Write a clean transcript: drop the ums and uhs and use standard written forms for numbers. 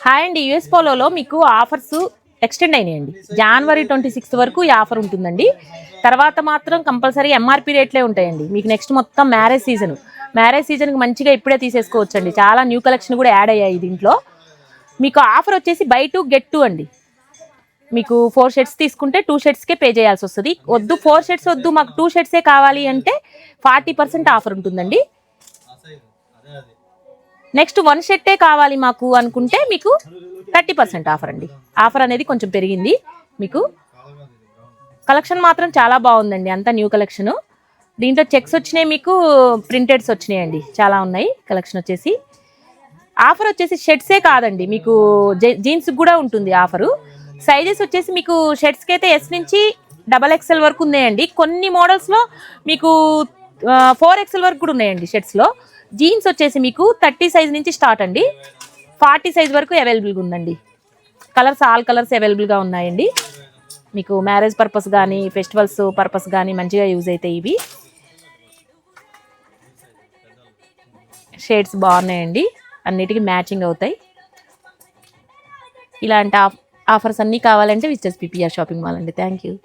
Hi అండి. US పోలోలో మీకు offers extend అయినాయండి. జనవరి 26 వరకు ఈ ఆఫర్ ఉంటుందండి. తర్వాత మాత్రం కంపల్సరీ ఎంఆర్పి రేట్లే ఉంటాయండి. మీకు నెక్స్ట్ మొత్తం మ్యారేజ్ సీజన్కి మంచిగా ఇప్పుడే తీసేసుకోవచ్చండి. చాలా న్యూ కలెక్షన్ కూడా యాడ్ అయ్యాయి దీంట్లో. మీకు ఆఫర్ వచ్చేసి బై 2 get 2 అండి. మీకు 4 షర్ట్స్ తీసుకుంటే 2 షర్ట్స్కే పే చేయాల్సి వస్తుంది. వద్దు 4 షర్ట్స్ వద్దు, మాకు 2 షర్ట్సే కావాలి అంటే 40% ఆఫర్ ఉంటుందండి. నెక్స్ట్ 1 షర్టే కావాలి మాకు అనుకుంటే మీకు 30% ఆఫర్ అండి. ఆఫర్ అనేది కొంచెం పెరిగింది. మీకు కలెక్షన్ మాత్రం చాలా బాగుందండి. అంతా న్యూ కలెక్షను. దీంట్లో చెక్స్ వచ్చినాయి, మీకు ప్రింటెడ్స్ వచ్చినాయండి. చాలా ఉన్నాయి కలెక్షన్ వచ్చేసి. ఆఫర్ వచ్చేసి షర్ట్సే కాదండి, మీకు జీన్స్ కూడా ఉంటుంది ఆఫరు. సైజెస్ వచ్చేసి మీకు షర్ట్స్కి అయితే S నుంచి XXL వరకు ఉన్నాయండి. కొన్ని మోడల్స్లో మీకు 4XL వరకు కూడా ఉన్నాయండి షర్ట్స్లో. జీన్స్ వచ్చేసి మీకు 30 సైజ్ నుంచి స్టార్ట్ అండి. 40 సైజ్ వరకు అవైలబుల్గా ఉందండి. కలర్స్ ఆల్ కలర్స్ అవైలబుల్గా ఉన్నాయండి. మీకు మ్యారేజ్ పర్పస్ కానీ ఫెస్టివల్స్ పర్పస్ కానీ మంచిగా యూజ్ అవుతాయి. ఇవి షేడ్స్ బాగున్నాయండి, అన్నిటికీ మ్యాచింగ్ అవుతాయి. ఇలాంటి ఆఫర్స్ అన్నీ కావాలంటే విజిట్ PPR షాపింగ్ మాల్ అండి. Thank you.